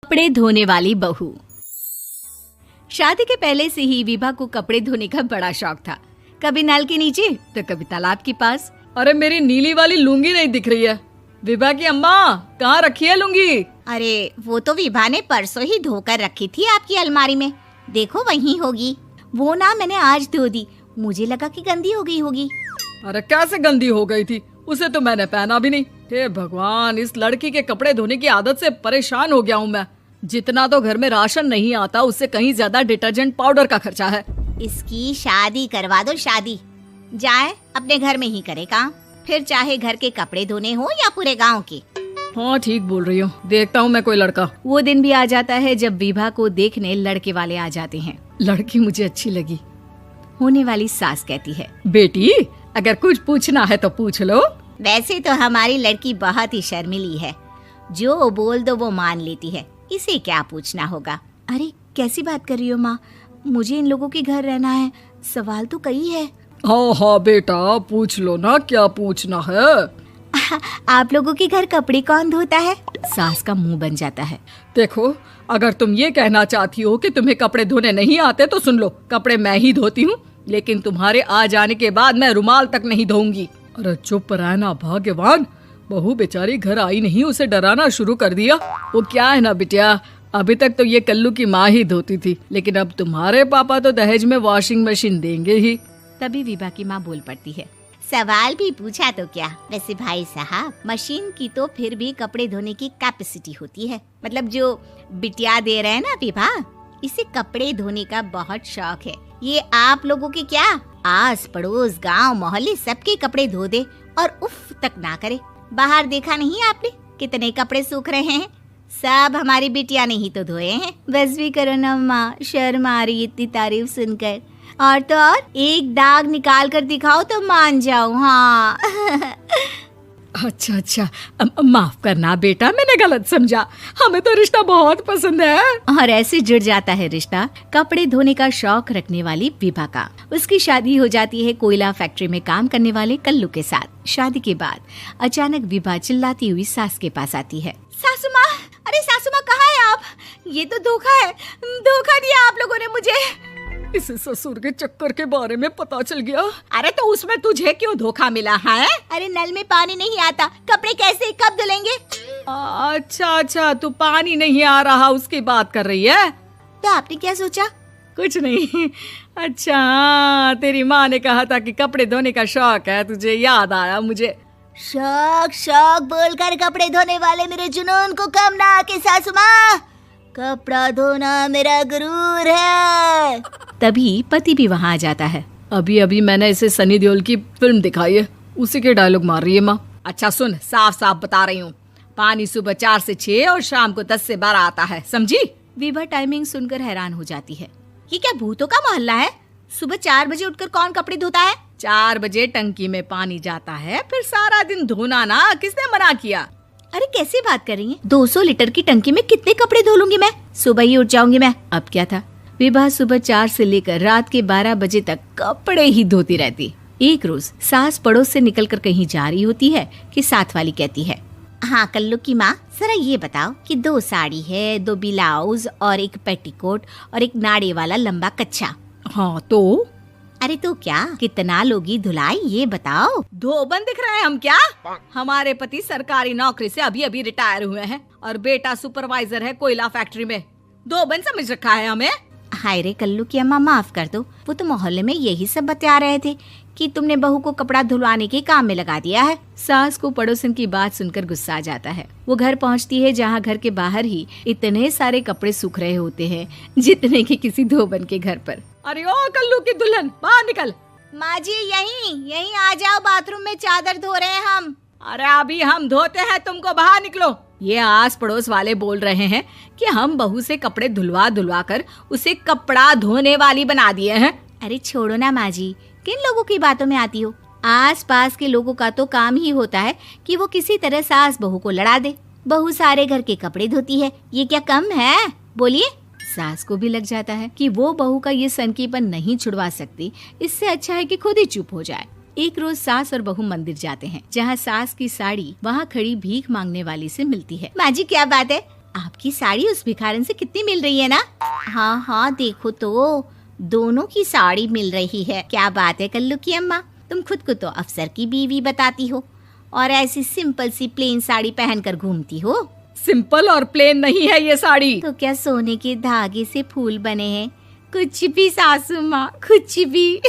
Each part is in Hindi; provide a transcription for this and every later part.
कपड़े धोने वाली बहू। शादी के पहले से ही विभा को कपड़े धोने का बड़ा शौक था। कभी नल के नीचे तो कभी तालाब के पास। अरे मेरी नीली वाली लुंगी नहीं दिख रही है। विभा की अम्मा कहाँ रखी है लुंगी? अरे वो तो विभा ने परसों ही धोकर रखी थी आपकी अलमारी में, देखो वहीं होगी। वो ना मैंने आज धो दी, मुझे लगा कि गंदी हो गई होगी। अरे कैसे गंदी हो गई थी, उसे तो मैंने पहना भी नहीं। हे भगवान, इस लड़की के कपड़े धोने की आदत से परेशान हो गया हूँ मैं। जितना तो घर में राशन नहीं आता उससे कहीं ज्यादा डिटर्जेंट पाउडर का खर्चा है। इसकी शादी करवा दो, शादी जाए अपने घर में ही करे काम, फिर चाहे घर के कपड़े धोने हो या पूरे गांव के। हाँ ठीक बोल रही हो, देखता हूँ मैं कोई लड़का। वो दिन भी आ जाता है जब विभा को देखने लड़के वाले आ जाते हैं। लड़की मुझे अच्छी लगी। होने वाली सास कहती है, बेटी अगर कुछ पूछना है तो पूछ लो। वैसे तो हमारी लड़की बहुत ही शर्मीली है, जो बोल दो वो मान लेती है, इसे क्या पूछना होगा। अरे कैसी बात कर रही हो माँ, मुझे इन लोगों के घर रहना है, सवाल तो कई है। हाँ हाँ बेटा पूछ लो ना, क्या पूछना है। आप लोगों के घर कपड़े कौन धोता है? सास का मुंह बन जाता है। देखो अगर तुम ये कहना चाहती हो कि तुम्हें कपड़े धोने नहीं आते तो सुन लो, कपड़े मैं ही धोती हूँ, लेकिन तुम्हारे आ जाने के बाद मैं रुमाल तक नहीं धोऊंगी। अरे चुप रहना भाग्यवान, बहू बेचारी घर आई नहीं, उसे डराना शुरू कर दिया। वो क्या है ना बिटिया, अभी तक तो ये कल्लू की माँ ही धोती थी, लेकिन अब तुम्हारे पापा तो दहेज में वॉशिंग मशीन देंगे ही। तभी विभा की माँ बोल पड़ती है, सवाल भी पूछा तो क्या। वैसे भाई साहब, मशीन की तो फिर भी कपड़े धोने की कैपेसिटी होती है। मतलब जो बिटिया दे रहे हैं ना विभा, इसे कपड़े धोने का बहुत शौक है। ये आप लोगों के क्या, आस पड़ोस गांव मोहल्ले सबके कपड़े धो दे और उफ तक ना करे। बाहर देखा नहीं आपने कितने कपड़े सूख रहे हैं, सब हमारी बिटिया ने ही तो धोए हैं। बस भी करो ना माँ, शर्म आ रही इतनी तारीफ सुनकर। और तो और एक दाग निकाल कर दिखाओ तो मान जाऊं। हाँ अच्छा माफ करना बेटा, मैंने गलत समझा, हमें तो रिश्ता बहुत पसंद है। और ऐसे जुड़ जाता है रिश्ता कपड़े धोने का शौक रखने वाली विभा का। उसकी शादी हो जाती है कोयला फैक्ट्री में काम करने वाले कल्लू के साथ। शादी के बाद अचानक विभा चिल्लाती हुई सास के पास आती है। सासू माँ, अरे सासू माँ कहाँ है आप? ये तो धोखा है, धोखा दिया आप लोगों ने मुझे। इसे ससुर के चक्कर के बारे में पता चल गया। अरे तो उसमें तुझे क्यों धोखा मिला है? अरे नल में पानी नहीं आता, कपड़े कैसे कब धुलेंगे? अच्छा तू पानी नहीं आ रहा उसकी बात कर रही है। तो आपने क्या सोचा? कुछ नहीं। अच्छा तेरी माँ ने कहा था कि कपड़े धोने का शौक है तुझे, याद आया मुझे। शौक बोलकर कपड़े धोने वाले मेरे जुनून को कम ना आके सासू माँ, कपड़ा धोना मेरा गुरूर है। तभी पति भी वहाँ आ जाता है। अभी मैंने इसे सनी देओल की फिल्म दिखाई है, उसी के डायलॉग मार रही है माँ। अच्छा सुन, साफ साफ बता रही हूँ, पानी सुबह 4 से 6 और शाम को 10 से 12 आता है, समझी? विभा टाइमिंग सुनकर हैरान हो जाती है। ये क्या भूतों का मोहल्ला है? सुबह 4 बजे उठकर कौन कपड़े धोता है? 4 बजे टंकी में पानी जाता है, फिर सारा दिन धोना ना, किसने मना किया? अरे कैसी बात कर रही हैं? 200 लीटर की टंकी में कितने कपड़े धो लूंगी मैं, सुबह ही उठ जाऊंगी मैं। अब क्या था, विभा सुबह 4 से लेकर रात के 12 बजे तक कपड़े ही धोती रहती। एक रोज सास पड़ोस से निकलकर कहीं जा रही होती है कि साथ वाली कहती है, हाँ कल्लू की माँ, जरा ये बताओ कि 2 साड़ी है, 2 ब्लाउज और एक पेटीकोट और एक नाड़े वाला लंबा कच्छा। हाँ तो? अरे तो क्या, कितना लोगी धुलाई ये बताओ। धोबन दिख रहे हैं हम क्या? हमारे पति सरकारी नौकरी से अभी रिटायर हुए हैं और बेटा सुपरवाइजर है कोयला फैक्ट्री में। धोबन समझ रखा है हमें? हाय रे कल्लू की अम्मा, माफ कर दो, वो तो मोहल्ले में यही सब बता रहे थे कि तुमने बहू को कपड़ा धुलवाने के काम में लगा दिया है। सास को पड़ोसन की बात सुनकर गुस्सा आ जाता है। वो घर पहुंचती है जहां घर के बाहर ही इतने सारे कपड़े सूख रहे होते हैं जितने कि किसी धोबन के घर पर। अरे ओ कल्लू की दुल्हन, बाहर निकल। माँ जी यहीं आ जाओ, बाथरूम में चादर धो रहे हैं हम। अरे अभी हम धोते हैं, तुमको बाहर निकलो। ये आस पड़ोस वाले बोल रहे हैं कि हम बहू से कपड़े धुलवा कर उसे कपड़ा धोने वाली बना दिए हैं। अरे छोड़ो ना माँ जी, किन लोगों की बातों में आती हो? आस पास के लोगों का तो काम ही होता है कि वो किसी तरह सास बहू को लड़ा दे। बहू सारे घर के कपड़े धोती है, ये क्या कम है? बोलिए। सास को भी लग जाता है कि वो बहू का ये सनकीपन नहीं छुड़वा सकती, इससे अच्छा है कि खुद ही चुप हो जाए। एक रोज सास और बहू मंदिर जाते हैं, जहाँ सास की साड़ी वहाँ खड़ी भीख मांगने वाली से मिलती है। माँ जी क्या बात है, आपकी साड़ी उस भिखारन से कितनी मिल रही है ना? हाँ हाँ देखो तो, दोनों की साड़ी मिल रही है। क्या बात है कल्लू की अम्मा, तुम खुद को तो अफसर की बीवी बताती हो और ऐसी सिंपल सी प्लेन साड़ी पहनकर घूमती हो। सिंपल और प्लेन नहीं है ये साड़ी। तो क्या सोने के धागे से फूल बने हैं? कुछ भी सासू माँ, कुछ भी।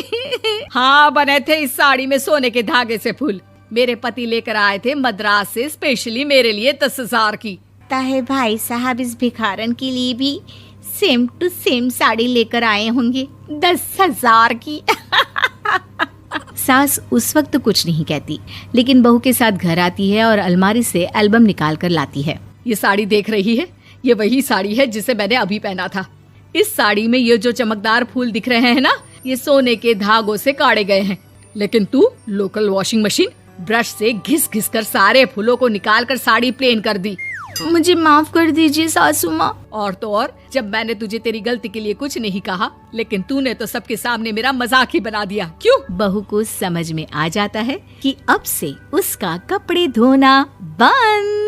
हाँ बने थे इस साड़ी में सोने के धागे से फूल। मेरे पति लेकर आए थे मद्रास से स्पेशली मेरे लिए 10,000 की। ताहे भाई साहब इस भिखारन के लिए भी सेम टू सेम साड़ी लेकर आए होंगे 10,000 की। सास उस वक्त तो कुछ नहीं कहती, लेकिन बहू के साथ घर आती है और अलमारी से एल्बम निकाल कर लाती है। ये साड़ी देख रही है, ये वही साड़ी है जिसे मैंने अभी पहना था। इस साड़ी में ये जो चमकदार फूल दिख रहे हैं ना, ये सोने के धागों से काढ़े गए हैं। लेकिन तू लोकल वॉशिंग मशीन ब्रश से घिस घिस कर सारे फूलों को निकाल कर साड़ी प्लेन कर दी। मुझे माफ कर दीजिए सासू माँ। और तो और, जब मैंने तुझे तेरी गलती के लिए कुछ नहीं कहा, लेकिन तूने तो सबके सामने मेरा मजाक ही बना दिया। क्यों? बहू को समझ में आ जाता है कि अब से उसका कपड़े धोना बंद।